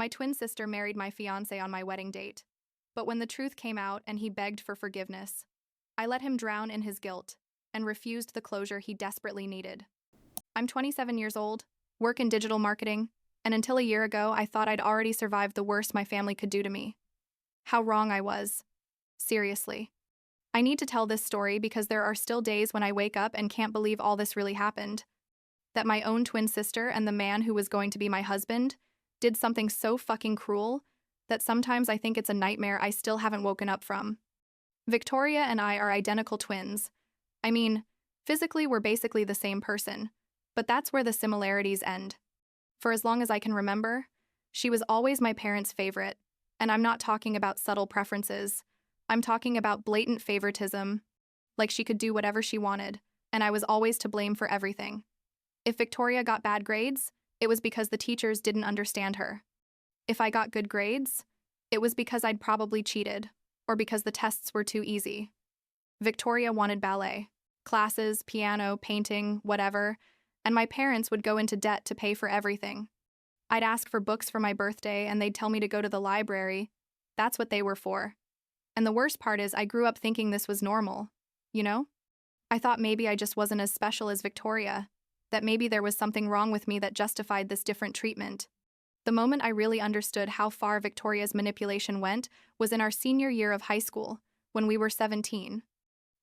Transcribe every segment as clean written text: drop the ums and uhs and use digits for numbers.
My twin sister married my fiancé on my wedding date. But when the truth came out and he begged for forgiveness, I let him drown in his guilt and refused the closure he desperately needed. I'm 27 years old, work in digital marketing, and until a year ago, I thought I'd already survived the worst my family could do to me. How wrong I was. Seriously. I need to tell this story because there are still days when I wake up and can't believe all this really happened. That my own twin sister and the man who was going to be my husband did something so fucking cruel that sometimes I think it's a nightmare I still haven't woken up from. Victoria and I are identical twins. I mean, physically we're basically the same person, but that's where the similarities end. For as long as I can remember, she was always my parents' favorite, and I'm not talking about subtle preferences. I'm talking about blatant favoritism, like she could do whatever she wanted, and I was always to blame for everything. If Victoria got bad grades, it was because the teachers didn't understand her. If I got good grades, it was because I'd probably cheated, or because the tests were too easy. Victoria wanted ballet, classes, piano, painting, whatever, and my parents would go into debt to pay for everything. I'd ask for books for my birthday and they'd tell me to go to the library. That's what they were for. And the worst part is I grew up thinking this was normal, you know? I thought maybe I just wasn't as special as Victoria, that maybe there was something wrong with me that justified this different treatment. The moment I really understood how far Victoria's manipulation went was in our senior year of high school, when we were 17.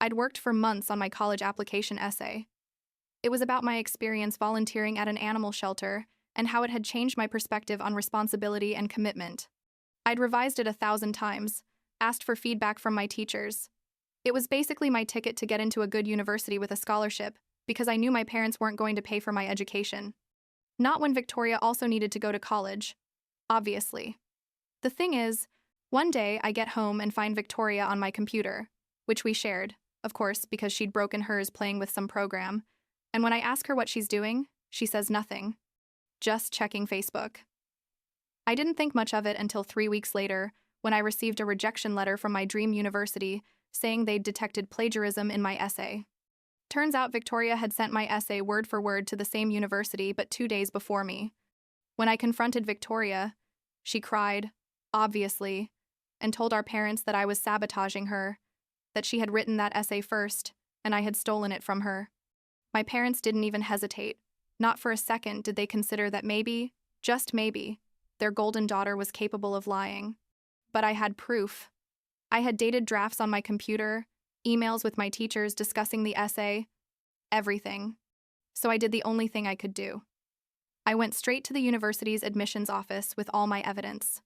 I'd worked for months on my college application essay. It was about my experience volunteering at an animal shelter and how it had changed my perspective on responsibility and commitment. I'd revised it 1,000 times, asked for feedback from my teachers. It was basically my ticket to get into a good university with a scholarship, because I knew my parents weren't going to pay for my education. Not when Victoria also needed to go to college, obviously. The thing is, one day I get home and find Victoria on my computer, which we shared, of course, because she'd broken hers playing with some program, and when I ask her what she's doing, she says nothing. Just checking Facebook. I didn't think much of it until 3 weeks later, when I received a rejection letter from my dream university saying they'd detected plagiarism in my essay. Turns out Victoria had sent my essay word for word to the same university but 2 days before me. When I confronted Victoria, she cried, obviously, and told our parents that I was sabotaging her, that she had written that essay first, and I had stolen it from her. My parents didn't even hesitate. Not for a second did they consider that maybe, just maybe, their golden daughter was capable of lying. But I had proof. I had dated drafts on my computer, emails with my teachers discussing the essay, everything. So I did the only thing I could do. I went straight to the university's admissions office with all my evidence.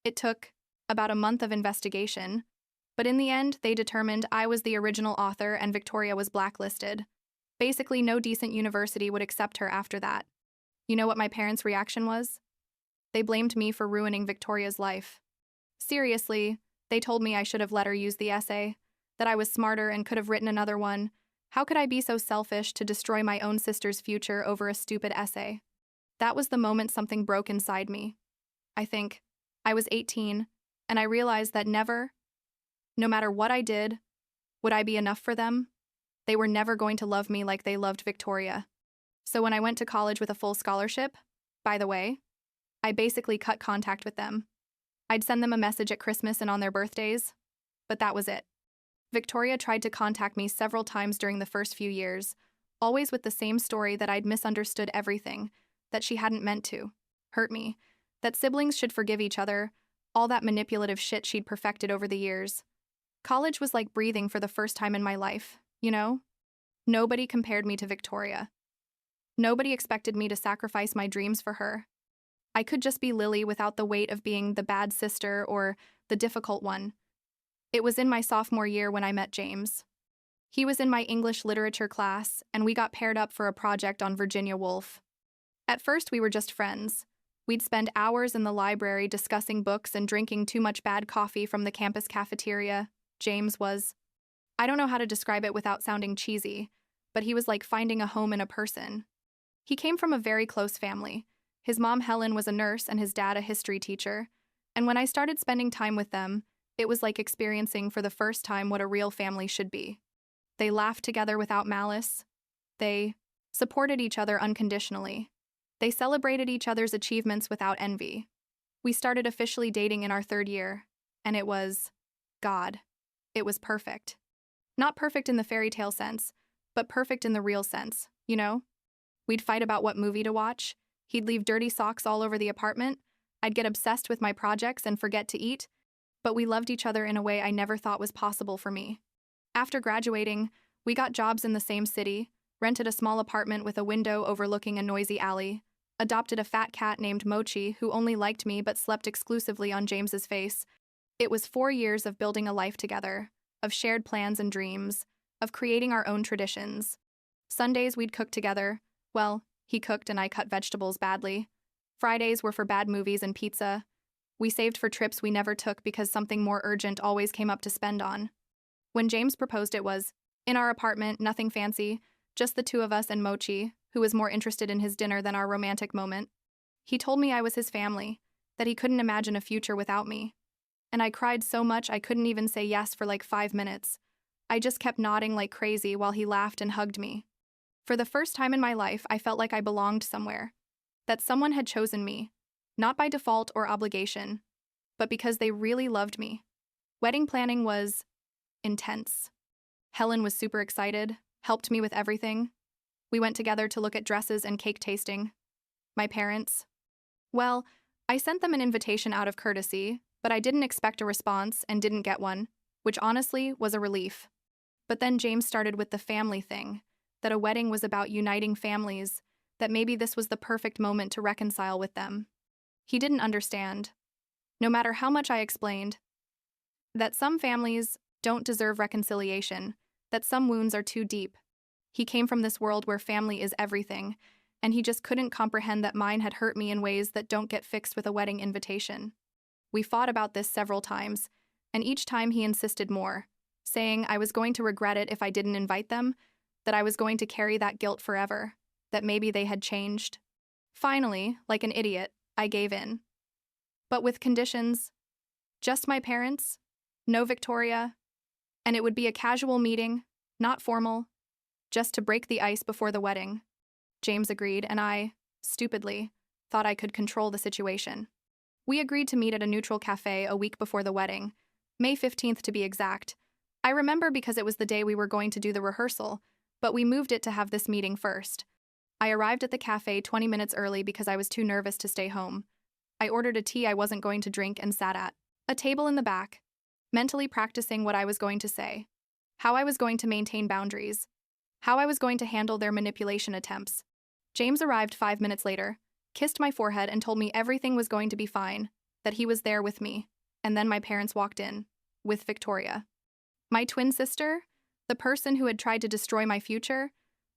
It took about a month of investigation, but in the end, they determined I was the original author and Victoria was blacklisted. Basically, no decent university would accept her after that. You know what my parents' reaction was? They blamed me for ruining Victoria's life. Seriously, they told me I should have let her use the essay, that I was smarter and could have written another one. How could I be so selfish to destroy my own sister's future over a stupid essay? That was the moment something broke inside me. I think. I was 18, and I realized that never, no matter what I did, would I be enough for them. They were never going to love me like they loved Victoria. So when I went to college with a full scholarship, by the way, I basically cut contact with them. I'd send them a message at Christmas and on their birthdays, but that was it. Victoria tried to contact me several times during the first few years, always with the same story that I'd misunderstood everything, that she hadn't meant to hurt me, that siblings should forgive each other, all that manipulative shit she'd perfected over the years. College was like breathing for the first time in my life, you know? Nobody compared me to Victoria. Nobody expected me to sacrifice my dreams for her. I could just be Lily without the weight of being the bad sister or the difficult one. It was in my sophomore year when I met James. He was in my English literature class, and we got paired up for a project on Virginia Woolf. At first, we were just friends. We'd spend hours in the library discussing books and drinking too much bad coffee from the campus cafeteria. James was, I don't know how to describe it without sounding cheesy, but he was like finding a home in a person. He came from a very close family. His mom, Helen, was a nurse and his dad a history teacher, and when I started spending time with them, it was like experiencing for the first time what a real family should be. They laughed together without malice. They supported each other unconditionally. They celebrated each other's achievements without envy. We started officially dating in our 3rd year, and it was, God, it was perfect. Not perfect in the fairy tale sense, but perfect in the real sense, you know? We'd fight about what movie to watch. He'd leave dirty socks all over the apartment. I'd get obsessed with my projects and forget to eat. But we loved each other in a way I never thought was possible for me. After graduating, we got jobs in the same city, rented a small apartment with a window overlooking a noisy alley, adopted a fat cat named Mochi who only liked me but slept exclusively on James's face. It was 4 years of building a life together, of shared plans and dreams, of creating our own traditions. Sundays we'd cook together. Well, he cooked and I cut vegetables badly. Fridays were for bad movies and pizza. We saved for trips we never took because something more urgent always came up to spend on. When James proposed, it was in our apartment, nothing fancy, just the two of us and Mochi, who was more interested in his dinner than our romantic moment. He told me I was his family, that he couldn't imagine a future without me. And I cried so much I couldn't even say yes for like 5 minutes. I just kept nodding like crazy while he laughed and hugged me. For the first time in my life, I felt like I belonged somewhere, that someone had chosen me, not by default or obligation, but because they really loved me. Wedding planning was intense. Helen was super excited, helped me with everything. We went together to look at dresses and cake tasting. My parents? Well, I sent them an invitation out of courtesy, but I didn't expect a response and didn't get one, which honestly was a relief. But then James started with the family thing, that a wedding was about uniting families, that maybe this was the perfect moment to reconcile with them. He didn't understand, no matter how much I explained, that some families don't deserve reconciliation, that some wounds are too deep. He came from this world where family is everything, and he just couldn't comprehend that mine had hurt me in ways that don't get fixed with a wedding invitation. We fought about this several times, and each time he insisted more, saying I was going to regret it if I didn't invite them, that I was going to carry that guilt forever, that maybe they had changed. Finally, like an idiot, I gave in. But with conditions: just my parents, no Victoria, and it would be a casual meeting, not formal, just to break the ice before the wedding. James agreed, and I, stupidly, thought I could control the situation. We agreed to meet at a neutral cafe a week before the wedding, May 15th to be exact. I remember because it was the day we were going to do the rehearsal, but we moved it to have this meeting first. I arrived at the cafe 20 minutes early because I was too nervous to stay home. I ordered a tea I wasn't going to drink and sat at a table in the back, mentally practicing what I was going to say, how I was going to maintain boundaries, how I was going to handle their manipulation attempts. James arrived 5 minutes later, kissed my forehead and told me everything was going to be fine, that he was there with me, and then my parents walked in, with Victoria. My twin sister, the person who had tried to destroy my future,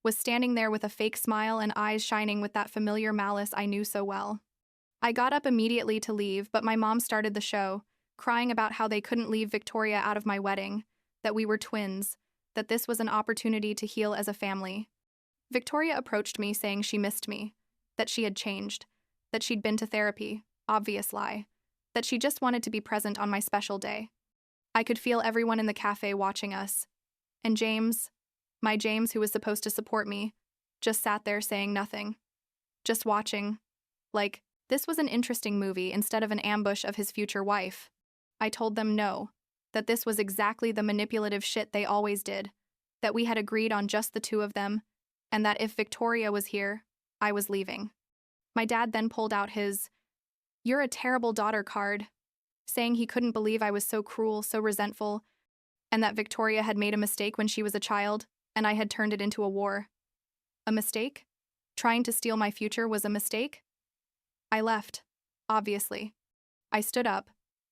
was standing there with a fake smile and eyes shining with that familiar malice I knew so well. I got up immediately to leave, but my mom started the show, crying about how they couldn't leave Victoria out of my wedding, that we were twins, that this was an opportunity to heal as a family. Victoria approached me saying she missed me, that she had changed, that she'd been to therapy, obvious lie, that she just wanted to be present on my special day. I could feel everyone in the cafe watching us, and James, my James who was supposed to support me, just sat there saying nothing, just watching, like this was an interesting movie instead of an ambush of his future wife. I told them no, that this was exactly the manipulative shit they always did, that we had agreed on just the two of them, and that if Victoria was here, I was leaving. My dad then pulled out his "You're a terrible daughter" card, saying he couldn't believe I was so cruel, so resentful, and that Victoria had made a mistake when she was a child, and I had turned it into a war. A mistake? Trying to steal my future was a mistake? I left, obviously. I stood up,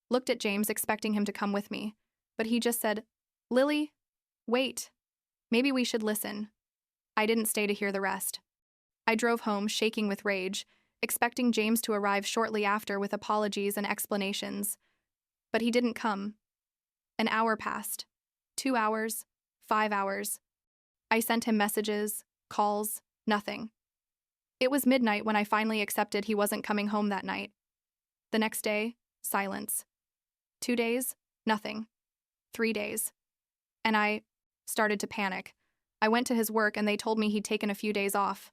looked at James expecting him to come with me, but he just said, "Lily, wait. Maybe we should listen." I didn't stay to hear the rest. I drove home shaking with rage, expecting James to arrive shortly after with apologies and explanations. But he didn't come. An hour passed. 2 hours. 5 hours. I sent him messages, calls, nothing. It was midnight when I finally accepted he wasn't coming home that night. The next day, silence. 2 days, nothing. 3 days. And I started to panic. I went to his work and they told me he'd taken a few days off.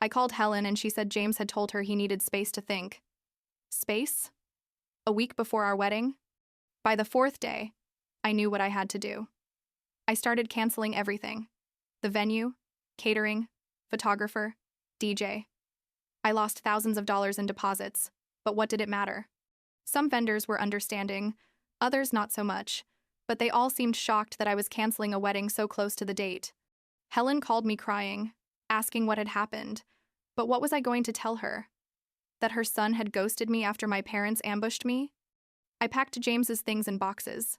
I called Helen and she said James had told her he needed space to think. Space? A week before our wedding? By the fourth day, I knew what I had to do. I started canceling everything: the venue, catering, photographer, DJ. I lost thousands of dollars in deposits, but what did it matter? Some vendors were understanding, others not so much, but they all seemed shocked that I was canceling a wedding so close to the date. Helen called me crying, asking what had happened, but what was I going to tell her? That her son had ghosted me after my parents ambushed me? I packed James's things in boxes,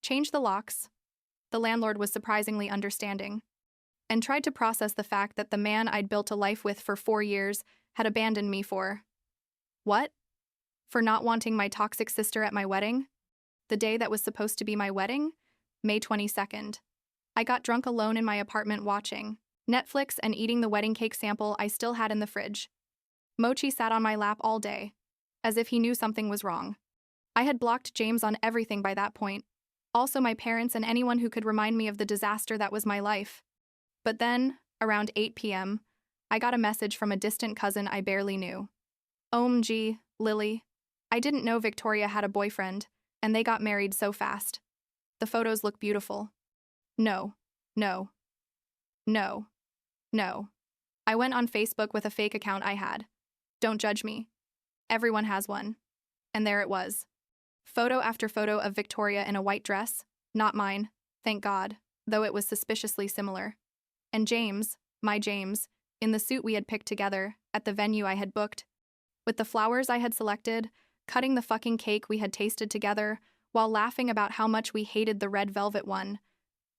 changed the locks. The landlord was surprisingly understanding, and tried to process the fact that the man I'd built a life with for 4 years had abandoned me for. What? For not wanting my toxic sister at my wedding? The day that was supposed to be my wedding? May 22nd. I got drunk alone in my apartment watching Netflix and eating the wedding cake sample I still had in the fridge. Mochi sat on my lap all day, as if he knew something was wrong. I had blocked James on everything by that point, also my parents and anyone who could remind me of the disaster that was my life. But then, around 8 p.m., I got a message from a distant cousin I barely knew. OMG, Lily. I didn't know Victoria had a boyfriend, and they got married so fast. The photos look beautiful. No, no, no, no. I went on Facebook with a fake account I had. Don't judge me. Everyone has one. And there it was. Photo after photo of Victoria in a white dress, not mine, thank God, though it was suspiciously similar. And James, my James, in the suit we had picked together, at the venue I had booked, with the flowers I had selected, cutting the fucking cake we had tasted together, while laughing about how much we hated the red velvet one.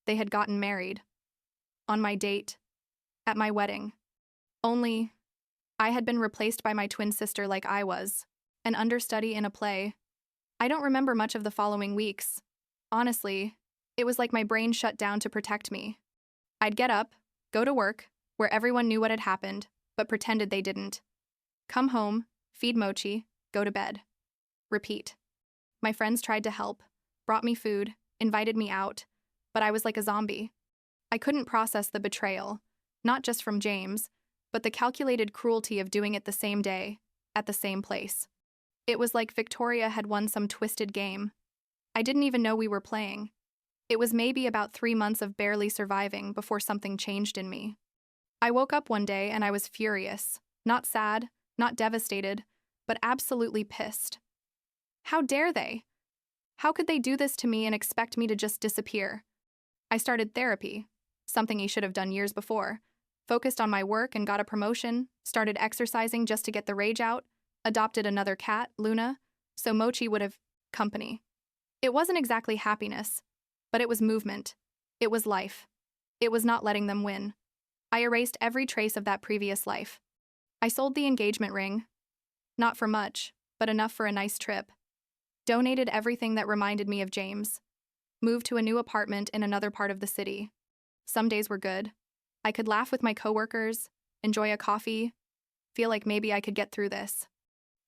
They had gotten married. On my date. At my wedding. Only, I had been replaced by my twin sister like I was, an understudy in a play. I don't remember much of the following weeks. Honestly, it was like my brain shut down to protect me. I'd get up, go to work, where everyone knew what had happened, but pretended they didn't. Come home, feed Mochi, go to bed. Repeat. My friends tried to help, brought me food, invited me out, but I was like a zombie. I couldn't process the betrayal, not just from James, but the calculated cruelty of doing it the same day, at the same place. It was like Victoria had won some twisted game. I didn't even know we were playing. It was maybe about 3 months of barely surviving before something changed in me. I woke up one day and I was furious, not sad, not devastated, but absolutely pissed. How dare they? How could they do this to me and expect me to just disappear? I started therapy, something he should have done years before, focused on my work and got a promotion, started exercising just to get the rage out, adopted another cat, Luna, so Mochi would have company. It wasn't exactly happiness, but it was movement. It was life. It was not letting them win. I erased every trace of that previous life. I sold the engagement ring. Not for much, but enough for a nice trip. Donated everything that reminded me of James. Moved to a new apartment in another part of the city. Some days were good. I could laugh with my coworkers, enjoy a coffee, feel like maybe I could get through this.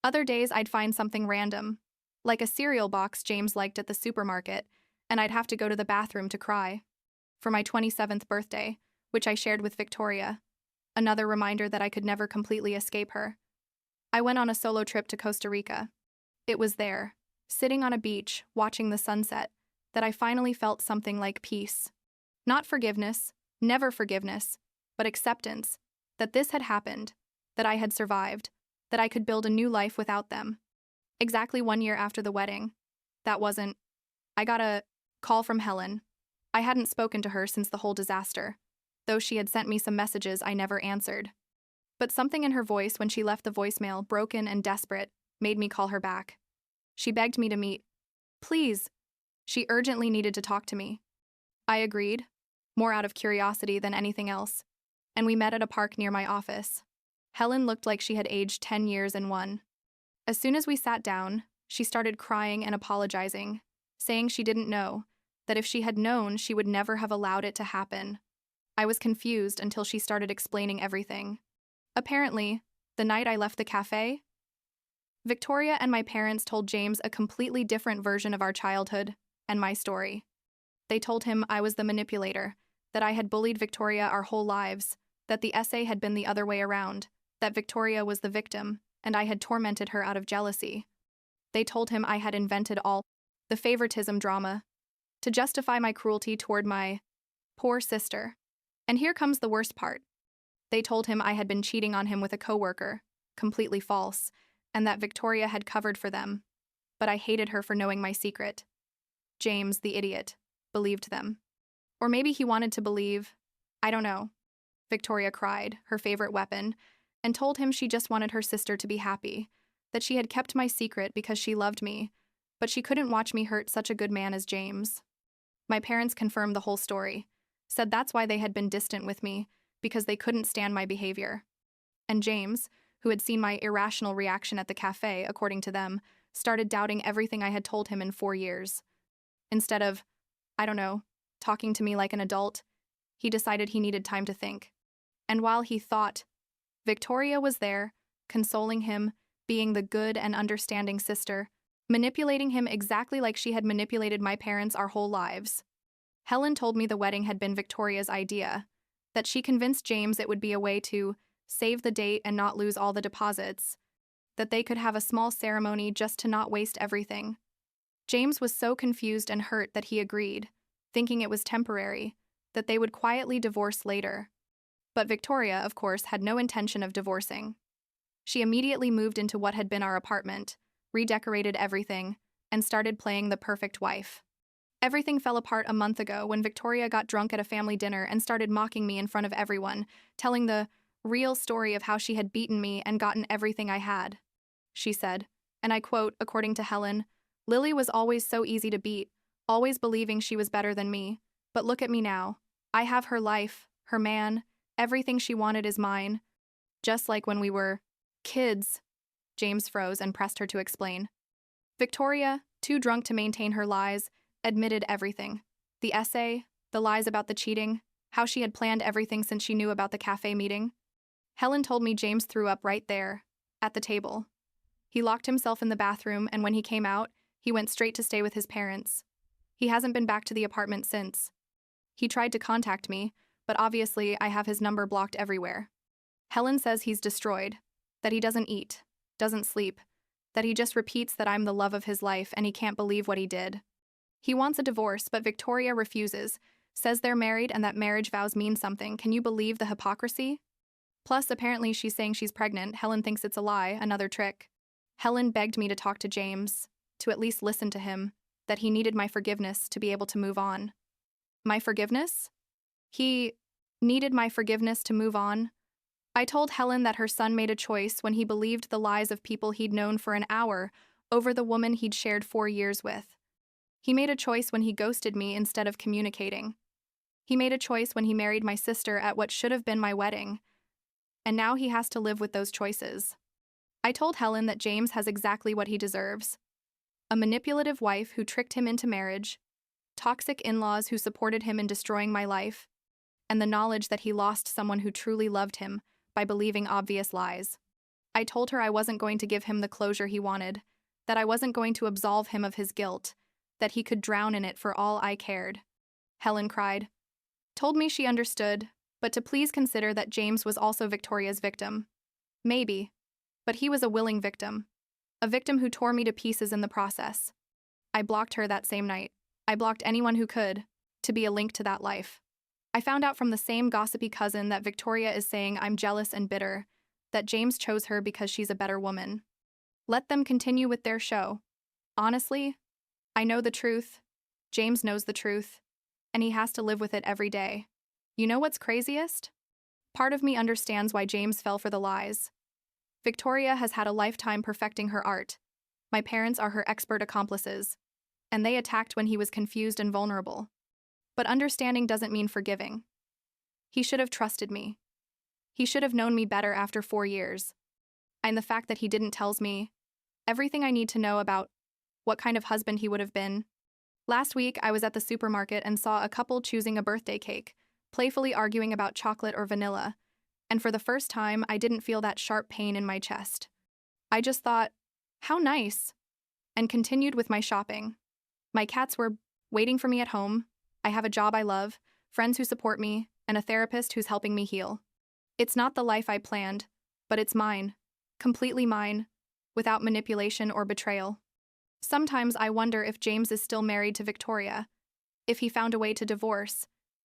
Other days I'd find something random, like a cereal box James liked at the supermarket, and I'd have to go to the bathroom to cry. For my 27th birthday, which I shared with Victoria, another reminder that I could never completely escape her. I went on a solo trip to Costa Rica. It was there, sitting on a beach, watching the sunset, that I finally felt something like peace. Not forgiveness, never forgiveness, but acceptance, that this had happened, that I had survived, that I could build a new life without them. Exactly 1 year after the wedding. I got a call from Helen. I hadn't spoken to her since the whole disaster, though she had sent me some messages I never answered. But something in her voice when she left the voicemail, broken and desperate, made me call her back. She begged me to meet. Please. She urgently needed to talk to me. I agreed, more out of curiosity than anything else, and we met at a park near my office. Helen looked like she had aged 10 years in one. As soon as we sat down, she started crying and apologizing, saying she didn't know, that if she had known, she would never have allowed it to happen. I was confused until she started explaining everything. Apparently, the night I left the cafe, Victoria and my parents told James a completely different version of our childhood and my story. They told him I was the manipulator, that I had bullied Victoria our whole lives, that the essay had been the other way around, that Victoria was the victim, and I had tormented her out of jealousy. They told him I had invented all the favoritism drama to justify my cruelty toward my poor sister. And here comes the worst part. They told him I had been cheating on him with a coworker, completely false, and that Victoria had covered for them. But I hated her for knowing my secret. James, the idiot, believed them. Or maybe he wanted to believe. I don't know. Victoria cried, her favorite weapon, and told him she just wanted her sister to be happy, that she had kept my secret because she loved me, but she couldn't watch me hurt such a good man as James. My parents confirmed the whole story, said that's why they had been distant with me, because they couldn't stand my behavior. And James, who had seen my irrational reaction at the cafe, according to them, started doubting everything I had told him in 4 years. Instead of, I don't know, talking to me like an adult, he decided he needed time to think. And while he thought, Victoria was there, consoling him, being the good and understanding sister, manipulating him exactly like she had manipulated my parents our whole lives. Helen told me the wedding had been Victoria's idea, that she convinced James it would be a way to save the date and not lose all the deposits, that they could have a small ceremony just to not waste everything. James was so confused and hurt that he agreed, thinking it was temporary, that they would quietly divorce later. But Victoria, of course, had no intention of divorcing. She immediately moved into what had been our apartment, redecorated everything, and started playing the perfect wife. Everything fell apart a month ago when Victoria got drunk at a family dinner and started mocking me in front of everyone, telling the real story of how she had beaten me and gotten everything I had. She said, and I quote, according to Helen, "Lily was always so easy to beat, always believing she was better than me. But look at me now. I have her life, her man, everything she wanted is mine. Just like when we were kids." James froze and pressed her to explain. Victoria, too drunk to maintain her lies, admitted everything. The essay, the lies about the cheating, how she had planned everything since she knew about the cafe meeting. Helen told me James threw up right there, at the table. He locked himself in the bathroom, and when he came out, he went straight to stay with his parents. He hasn't been back to the apartment since. He tried to contact me, but obviously I have his number blocked everywhere. Helen says he's destroyed, that he doesn't eat, doesn't sleep, that he just repeats that I'm the love of his life and he can't believe what he did. He wants a divorce, but Victoria refuses, says they're married and that marriage vows mean something. Can you believe the hypocrisy? Plus, apparently she's saying she's pregnant. Helen thinks it's a lie, another trick. Helen begged me to talk to James, to at least listen to him, that he needed my forgiveness to be able to move on. My forgiveness? He needed my forgiveness to move on? I told Helen that her son made a choice when he believed the lies of people he'd known for an hour over the woman he'd shared 4 years with. He made a choice when he ghosted me instead of communicating. He made a choice when he married my sister at what should have been my wedding. And now he has to live with those choices. I told Helen that James has exactly what he deserves. A manipulative wife who tricked him into marriage, toxic in-laws who supported him in destroying my life, and the knowledge that he lost someone who truly loved him by believing obvious lies. I told her I wasn't going to give him the closure he wanted, that I wasn't going to absolve him of his guilt, that he could drown in it for all I cared. Helen cried. Told me she understood, but to please consider that James was also Victoria's victim. Maybe, but he was a willing victim. A victim who tore me to pieces in the process. I blocked her that same night. I blocked anyone who could, to be a link to that life. I found out from the same gossipy cousin that Victoria is saying I'm jealous and bitter, that James chose her because she's a better woman. Let them continue with their show. Honestly, I know the truth. James knows the truth, and he has to live with it every day. You know what's craziest? Part of me understands why James fell for the lies. Victoria has had a lifetime perfecting her art. My parents are her expert accomplices, and they attacked when he was confused and vulnerable. But understanding doesn't mean forgiving. He should have trusted me. He should have known me better after 4 years. And the fact that he didn't tells me everything I need to know about what kind of husband he would have been. Last week, I was at the supermarket and saw a couple choosing a birthday cake, playfully arguing about chocolate or vanilla, and for the first time, I didn't feel that sharp pain in my chest. I just thought, how nice, and continued with my shopping. My cats were waiting for me at home. I have a job I love, friends who support me, and a therapist who's helping me heal. It's not the life I planned, but it's mine, completely mine, without manipulation or betrayal. Sometimes I wonder if James is still married to Victoria, if he found a way to divorce,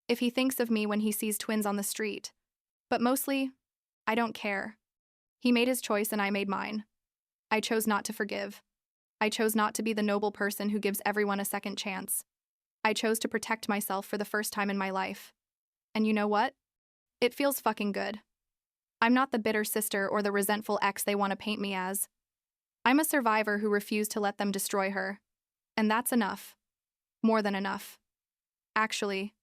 if he thinks of me when he sees twins on the street. But mostly, I don't care. He made his choice and I made mine. I chose not to forgive. I chose not to be the noble person who gives everyone a second chance. I chose to protect myself for the first time in my life. And you know what? It feels fucking good. I'm not the bitter sister or the resentful ex they want to paint me as. I'm a survivor who refused to let them destroy her. And that's enough. More than enough. Actually,